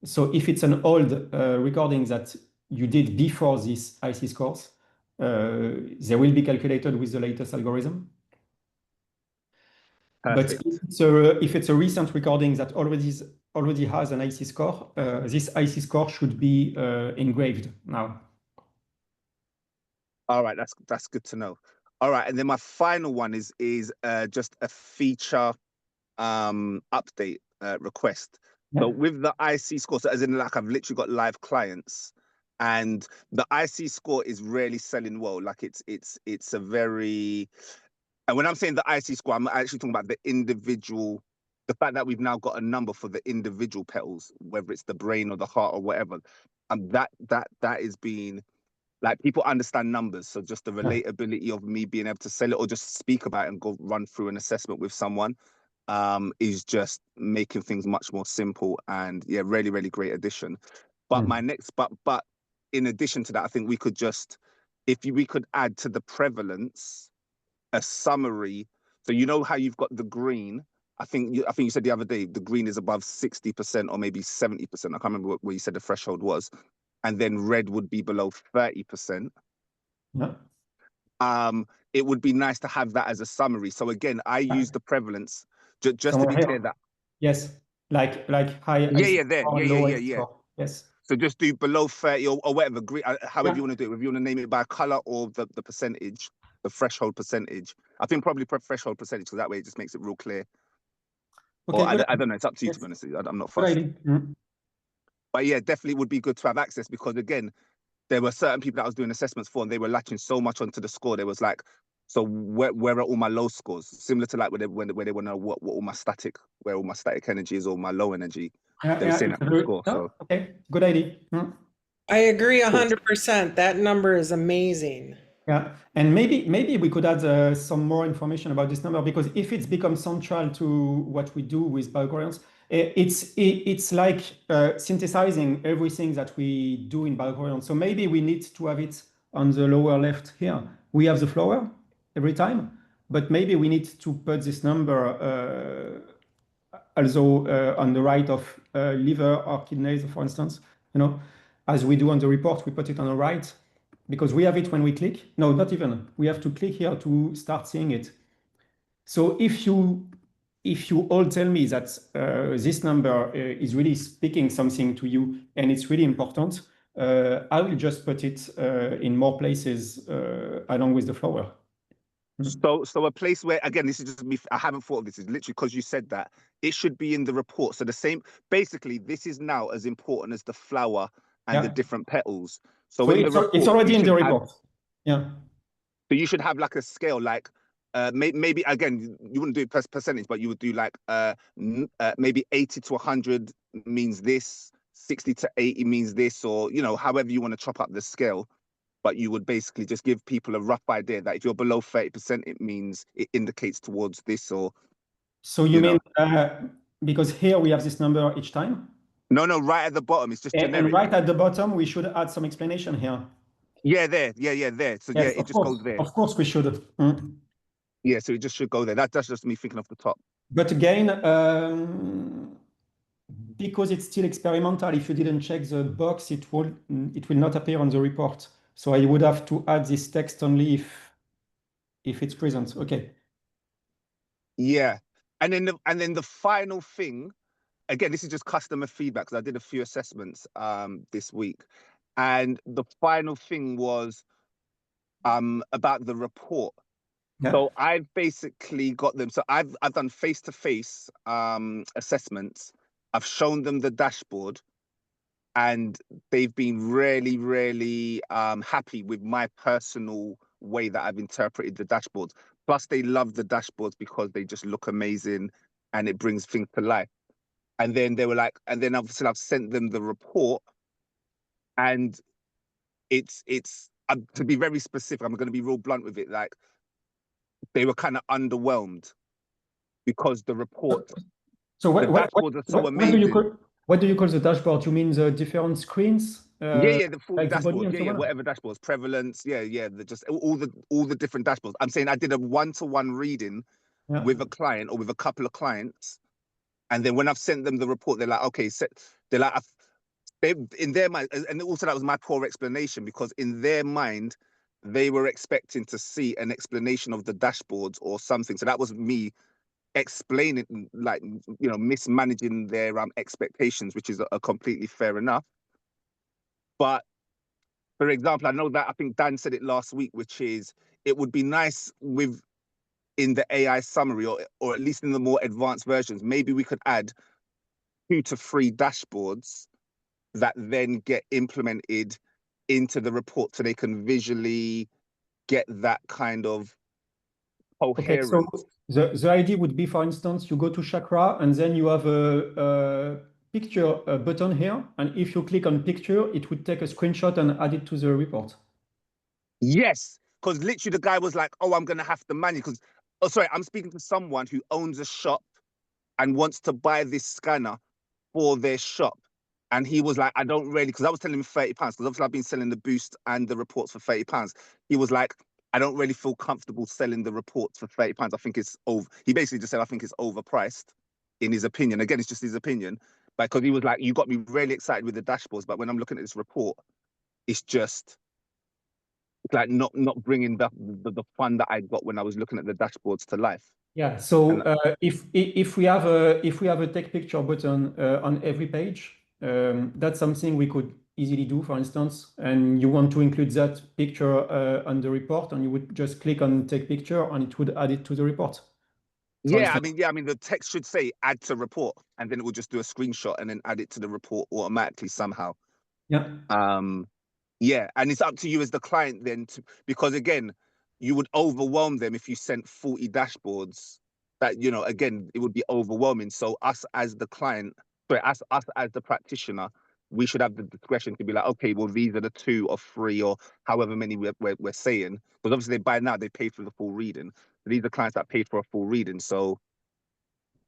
S1: So if it's an old recording that you did before these IC scores, they will be calculated with the latest algorithm.
S7: Perfect.
S1: But if it's a recent recording that already has an IC score, this IC score should be engraved now.
S7: All right, that's good to know. All right, and then my final one is just a feature update. request.
S1: Yeah.
S7: So with the IC score, so as in like I've literally got live clients, and the IC score is really selling well. Like it's a very, and when I'm saying the IC score, I'm actually talking about the individual, the fact that we've now got a number for the individual petals, whether it's the brain or the heart or whatever. And that is being, like, people understand numbers. So just the relatability of me being able to sell it or just speak about it and go run through an assessment with someone is just making things much more simple. And yeah, really, really great addition. But my next, but in addition to that, I think we could just, we could add to the prevalence a summary. So you know how you've got the green. I think you said the other day the green is above 60% or maybe 70%. I can't remember where you said the threshold was, and then red would be below 30%.
S1: Yeah.
S7: It would be nice to have that as a summary. So again, I use the prevalence just to be clear that.
S1: Yes, like high.
S7: Yeah.
S1: Yes.
S7: So just do below 30 or whatever, however you want to do it. If you want to name it by color or the percentage, the threshold percentage. I think probably threshold percentage, because that way it just makes it real clear.
S1: Okay,
S7: or I don't know, it's up to you, to be honest. I'm not fussed. But yeah, definitely would be good to have access, because again, there were certain people that I was doing assessments for, and they were latching so much onto the score. There was like, so where are all my low scores? Similar to like when they want to know what all my static, where all my static energy is, or my low energy. They were saying that for the score. So
S1: okay, good idea.
S3: I agree 100%. That number is amazing.
S1: Yeah, and maybe we could add some more information about this number, because if it's become central to what we do with BioCoherence, it's like synthesizing everything that we do in BioCoherence. So maybe we need to have it on the lower left here. We have the flower every time, but maybe we need to put this number also on the right of liver or kidneys, for instance. You know, as we do on the report, we put it on the right, because we have it when we click. No, not even. We have to click here to start seeing it. So if you all tell me that this number is really speaking something to you and it's really important, I will just put it in more places along with the flower.
S7: So a place where, again, this is just me, I haven't thought of this, is literally because you said that, it should be in the report. So the same, basically, this is now as important as the flower and the different petals. So in the report,
S1: it's already in the report. Yeah.
S7: So you should have like a scale, like maybe again, you wouldn't do percentage, but you would do like maybe 80 to 100 means this, 60 to 80 means this, or you know, however you want to chop up the scale. But you would basically just give people a rough idea that if you're below 30%, it means it indicates towards this, or.
S1: So you mean because here we have this number each time?
S7: No, right at the bottom, it's just generic.
S1: And right at the bottom, we should add some explanation here.
S7: Yeah, there. So yes, it just goes there.
S1: Of course we should.
S7: Yeah, so it just should go there. That's just me thinking off the top.
S1: But again, because it's still experimental, if you didn't check the box, it will not appear on the report. So I would have to add this text only if it's present. Okay.
S7: Yeah, and then the final thing, again, this is just customer feedback, because I did a few assessments this week, and the final thing was about the report. Yeah. So I've basically got them. So I've done face-to-face assessments. I've shown them the dashboard, and they've been really, really happy with my personal way that I've interpreted the dashboards. Plus, they love the dashboards because they just look amazing and it brings things to life. And then they were like, and then obviously I've sent them the report, and it's to be very specific, I'm going to be real blunt with it. Like, they were kind of underwhelmed because the report, the dashboards are so amazing.
S1: What do you call the dashboard? You mean the different screens?
S7: Yeah, the full
S1: like
S7: dashboard. Yeah, whatever dashboards, prevalence. Yeah, just all the different dashboards. I'm saying I did a one-to-one reading with a client or with a couple of clients, and then when I've sent them the report, they're like, okay, they're like, in their mind, and also that was my poor explanation, because in their mind, they were expecting to see an explanation of the dashboards or something. So that was me explaining, like, you know, mismanaging their expectations, which is a completely fair enough. But for example, I know that I think Dan said it last week, which is it would be nice in the AI summary, or at least in the more advanced versions, maybe we could add 2 to 3 dashboards that then get implemented into the report so they can visually get that kind of
S1: Okay, so
S7: coherence.
S1: the idea would be, for instance, you go to Chakra and then you have a picture button here. And if you click on picture, it would take a screenshot and add it to the report.
S7: Yes, because literally the guy was like, oh, I'm going to have to manually, because, oh, sorry, I'm speaking to someone who owns a shop and wants to buy this scanner for their shop. And he was like, I don't really, because I was telling him £30, because obviously I've been selling the boost and the reports for £30. He was like, I don't really feel comfortable selling the reports for £30. I think it's over. He basically just said, I think it's overpriced in his opinion. Again, it's just his opinion. But because he was like, you got me really excited with the dashboards, but when I'm looking at this report, it's just like not bringing the fun that I got when I was looking at the dashboards to life.
S1: Yeah. So if we have a take picture button on every page, that's something we could easily do, for instance. And you want to include that picture on the report, and you would just click on take picture, and it would add it to the report.
S7: Yeah, I mean, the text should say add to report, and then it will just do a screenshot and then add it to the report automatically somehow.
S1: Yeah.
S7: Yeah, and it's up to you as the client then because again, you would overwhelm them if you sent 40 dashboards. That, you know, again, it would be overwhelming. So us as the client, us as the practitioner, we should have the discretion to be like, okay, well, these are the 2 or 3 or however many we're saying. Because obviously by now they paid for the full reading. These are clients that paid for a full reading. So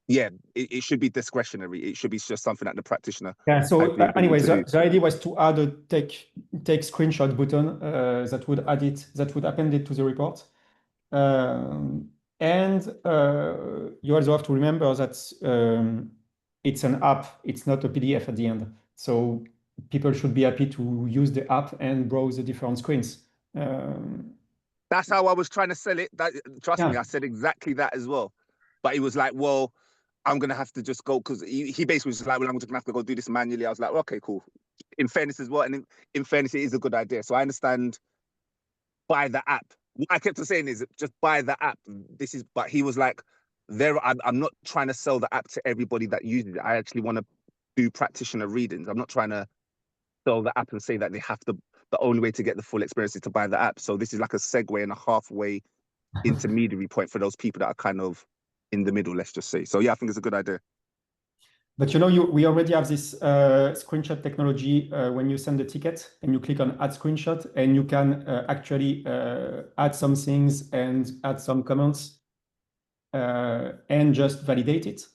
S7: yeah, it should be discretionary. It should be just something that the practitioner.
S1: Yeah. So anyway, the idea was to add a take screenshot button that would append it to the report. And you also have to remember that it's an app. It's not a PDF at the end. So people should be happy to use the app and browse the different screens.
S7: That's how I was trying to sell it. Trust me, I said exactly that as well. But he was like, well, I'm going to have to just go, because he basically was just like, well, I'm just going to have to go do this manually. I was like, okay, cool. In fairness as well. And in fairness, it is a good idea. So I understand, buy the app. What I kept on saying is just buy the app. But he was like, I'm not trying to sell the app to everybody that uses it. I actually want to do practitioner readings. I'm not trying to sell the app and say that they have to, the only way to get the full experience is to buy the app. So this is like a segue and a halfway intermediary point for those people that are kind of in the middle, let's just say. So yeah, I think it's a good idea.
S1: But you know, we already have this screenshot technology when you send a ticket and you click on add screenshot, and you can actually add some things and add some comments and just validate it.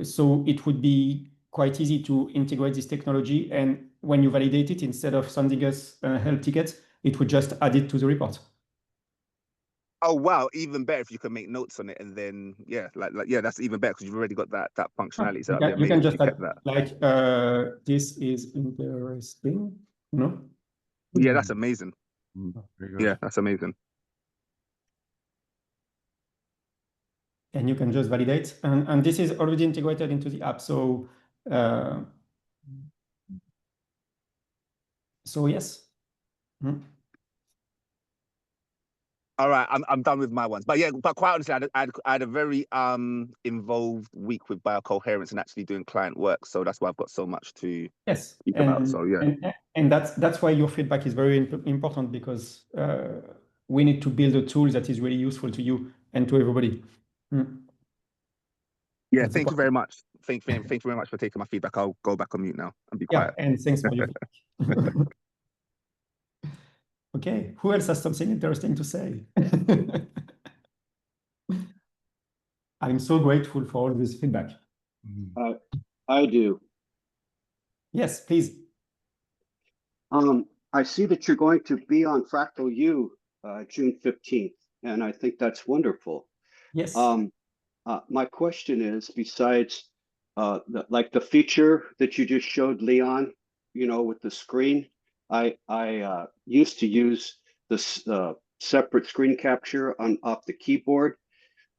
S1: So it would be quite easy to integrate this technology. And when you validate it, instead of sending us a help ticket, it would just add it to the report.
S7: Oh wow, even better if you can make notes on it, and then yeah, yeah, that's even better because you've already got that functionality. So
S1: you can just add, like this is interesting. No.
S7: Yeah, that's amazing.
S2: Very good.
S7: Yeah, that's amazing.
S1: And you can just validate, and this is already integrated into the app. So yes.
S7: All right, I'm done with my ones. But yeah, but quite honestly, I had a very involved week with BioCoherence and actually doing client work. So that's why I've got so much to speak about. So yeah.
S1: And that's why your feedback is very important, because we need to build a tool that is really useful to you and to everybody.
S7: Yeah, thank you very much. Thank you very much for taking my feedback. I'll go back on mute now and be quiet.
S1: And thanks for your feedback. Okay, who else has something interesting to say? I'm so grateful for all this feedback.
S8: I do.
S1: Yes, please.
S8: I see that you're going to be on Fractal U June 15th, and I think that's wonderful.
S1: Yes.
S8: My question is, besides like the feature that you just showed, Leon, you know, with the screen, I used to use this separate screen capture off the keyboard.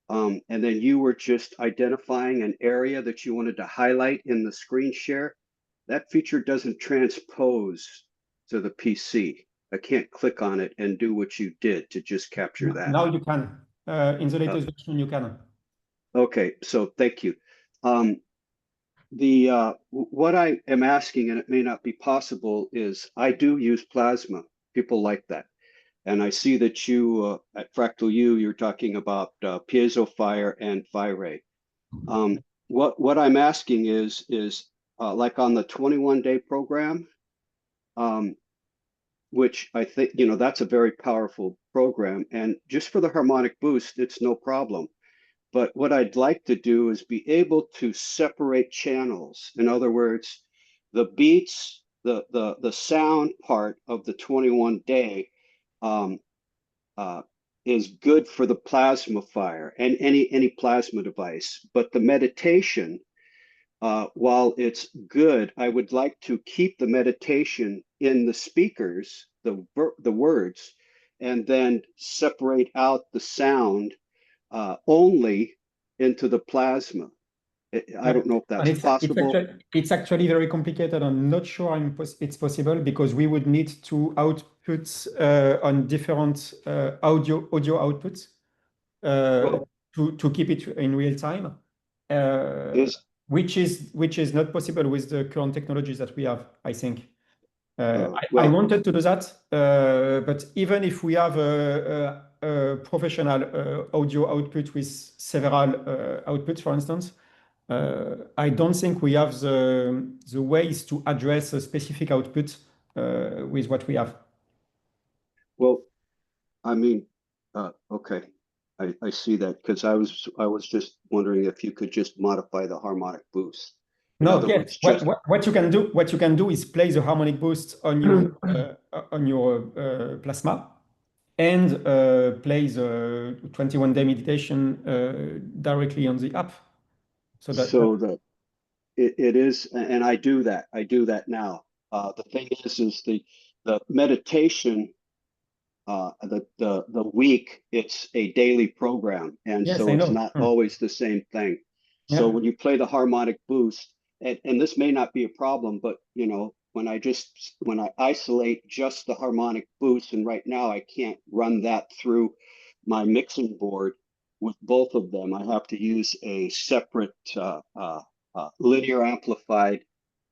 S8: And then you were just identifying an area that you wanted to highlight in the screen share. That feature doesn't transpose to the PC. I can't click on it and do what you did to just capture that.
S1: Now you can. In the latest version, you can.
S8: Okay, so thank you. what I am asking, and it may not be possible, is I do use plasma. People like that. And I see that you, at Fractal U, you're talking about piezo fire and fire. What I'm asking is like on the 21-day program, which I think, that's a very powerful program. And just for the harmonic boost, it's no problem. But what I'd like to do is be able to separate channels. In other words, the beats, the sound part of the 21-day is good for the plasma fire and any plasma device. But the meditation, while it's good, I would like to keep the meditation in the speakers, the words, and then separate out the sound only into the plasma. I don't know if that's possible.
S1: It's actually very complicated. I'm not sure it's possible because we would need to output on different audio outputs to keep it in real time, which is not possible with the current technologies that we have, I think. I wanted to do that, but even if we have a professional audio output with several outputs, for instance, I don't think we have the ways to address a specific output with what we have.
S8: Well, I mean, okay, I see that because I was just wondering if you could just modify the harmonic boost.
S1: No, yes. What you can do is play the harmonic boost on your plasma and play the 21-day meditation directly on the app.
S8: So it is, and I do that now. The thing is the meditation, the week, it's a daily program, and
S1: yes,
S8: so it's not always the same thing.
S1: Yeah.
S8: So when you play the harmonic boost, and this may not be a problem, but when I isolate just the harmonic boost, and right now I can't run that through my mixing board with both of them. I have to use a separate linear amplified,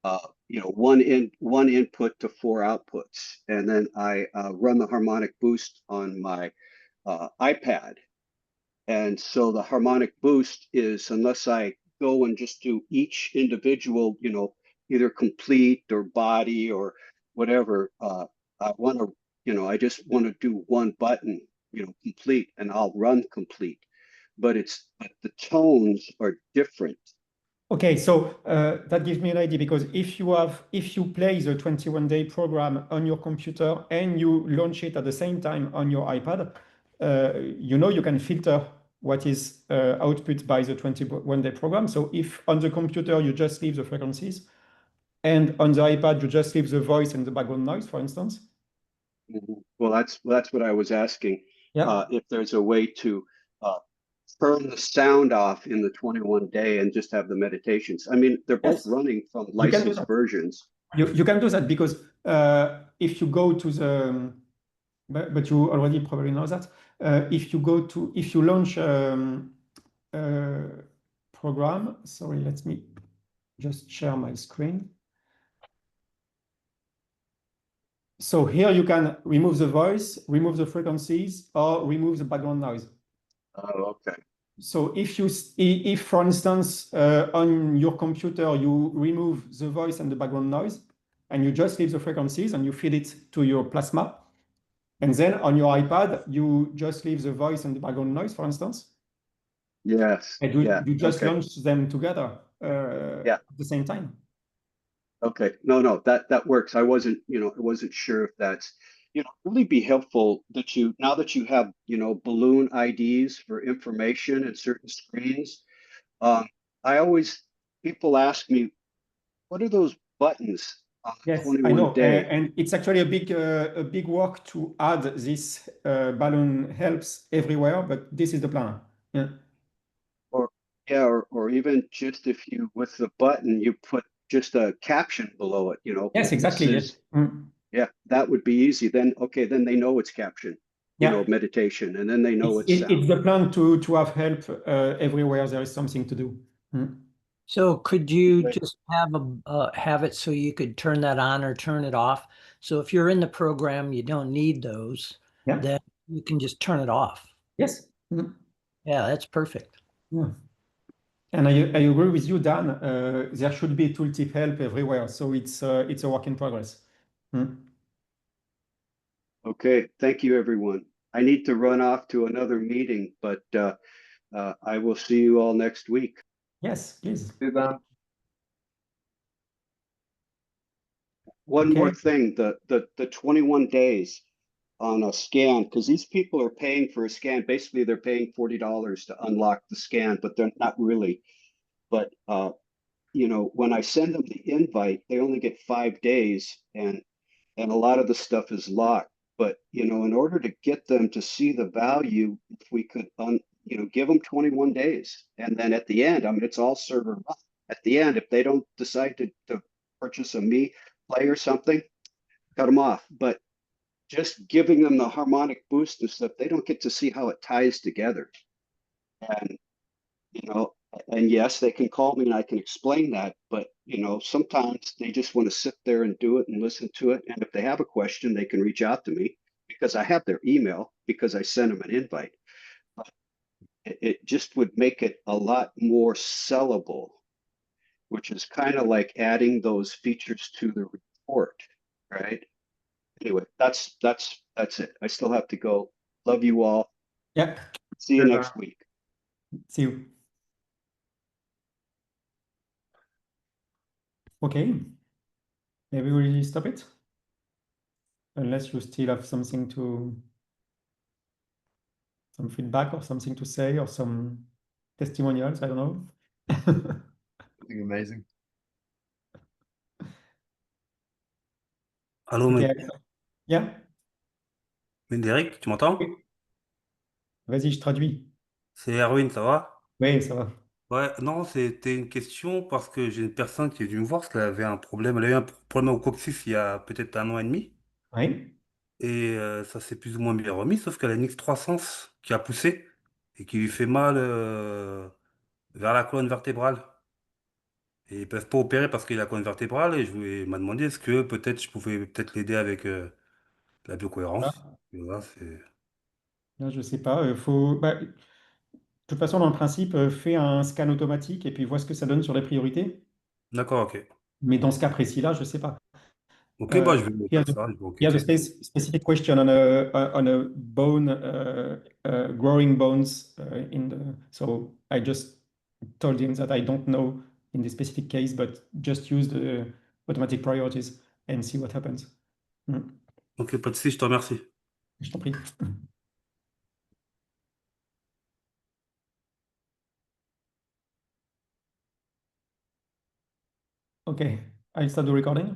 S8: one input to 4 outputs, and then I run the harmonic boost on my iPad. And so the harmonic boost is, unless I go and just do each individual, either complete or body or whatever, I just want to do one button, complete, and I'll run complete. But the tones are different.
S1: Okay, so that gives me an idea, because if you play the 21-day program on your computer and you launch it at the same time on your iPad, you can filter what is output by the 21-day program. So if on the computer you just leave the frequencies, and on the iPad you just leave the voice and the background noise, for instance.
S8: Well, that's what I was asking.
S1: Yeah.
S8: If there's a way to turn the sound off in the 21-day and just have the meditations. I mean, they're both running from licensed versions.
S1: You can do that because if you go to the, but you already probably know that. If you launch program, sorry, let me just share my screen. So here you can remove the voice, remove the frequencies, or remove the background noise.
S8: Oh, okay.
S1: So if for instance, on your computer, you remove the voice and the background noise, and you just leave the frequencies and you feed it to your plasma, and then on your iPad, you just leave the voice and the background noise, for instance.
S8: Yes.
S1: And you just launch them together at the same time.
S8: Okay. No, that works. I wasn't sure if that's, really be helpful that now that you have, balloon IDs for information in certain screens. People ask me, what are those buttons on the 21-day?
S1: And it's actually a big work to add this balloon helps everywhere, but this is the plan. Yeah.
S8: Or even just if you, with the button, you put just a caption below it,
S1: Yes, exactly. Yes.
S8: Yeah, that would be easy. Then they know it's caption, meditation, and then they know it's sound.
S1: It's the plan to have help everywhere there is something to do.
S9: So could you
S8: Right.
S9: just have it so you could turn that on or turn it off? So if you're in the program, you don't need those,
S1: Yeah.
S9: then you can just turn it off.
S1: Yes. Mhm.
S9: Yeah, that's perfect.
S1: Yeah. And I agree with you, Dan. There should be tooltip help everywhere, so it's a work in progress.
S8: Okay, thank you, everyone. I need to run off to another meeting, but I will see you all next week.
S1: Yes, please.
S8: One more
S1: Okay.
S8: thing, the 21 days on a scan, because these people are paying for a scan. Basically, they're paying $40 to unlock the scan, but they're not really. But you know, when I send them the invite, they only get 5 days, and a lot of the stuff is locked. But you know, in order to get them to see the value, if we could you know, give them 21 days, and then at the end, I mean, it's all server run. At the end, if they don't decide to purchase a me play or something, cut them off. But just giving them the harmonic boost and stuff, they don't get to see how it ties together. And you know, and yes, they can call me and I can explain that, but you know, sometimes they just want to sit there and do it and listen to it. And if they have a question, they can reach out to me because I have their email because I sent them an invite. But it just would make it a lot more sellable, which is kind of like adding those features to the report, right? Anyway, that's it. I still have to go. Love you all.
S1: Yeah.
S8: See you next week.
S1: See you. Okay. Maybe we stop it. Unless you still have something some feedback or something to say or some testimonials, I don't know.
S2: Something amazing.
S10: Allô,
S1: Okay. Yeah.
S10: Médéric, tu m'entends?
S1: Oui. Vas-y, je traduis.
S10: C'est Erwin, ça va?
S1: Oui, ça va.
S10: Ouais, non, c'était une question parce que j'ai une personne qui est venue me voir parce qu'elle avait un problème. Elle a eu un problème au coccyx il y a peut-être 1 an et demi
S1: Oui.
S10: et ça s'est plus ou moins bien remis, sauf qu'elle a une excroissance qui a poussé et qui lui fait mal vers la colonne vertébrale. Et ils peuvent pas opérer parce qu'il a la colonne vertébrale et m'a demandé est-ce que peut-être je pouvais peut-être l'aider avec la biocohérence.
S1: Voilà.
S10: Et voilà, c'est...
S1: Là, je sais pas. De toute façon, dans le principe, fais un scan automatique et puis vois ce que ça donne sur les priorités.
S10: D'accord, ok.
S1: Mais dans ce cas précis-là, je sais pas.
S10: Ok, bah je vais
S1: He has
S10: faire ça, je vais
S1: he has a
S10: enquêter.
S1: specific question on a bone growing bones in the. So I just told him that I don't know in this specific case, but just use the automatic priorities and see what happens.
S10: Ok, pas de souci, je te remercie.
S1: Je t'en prie. Okay, I'll start the recording.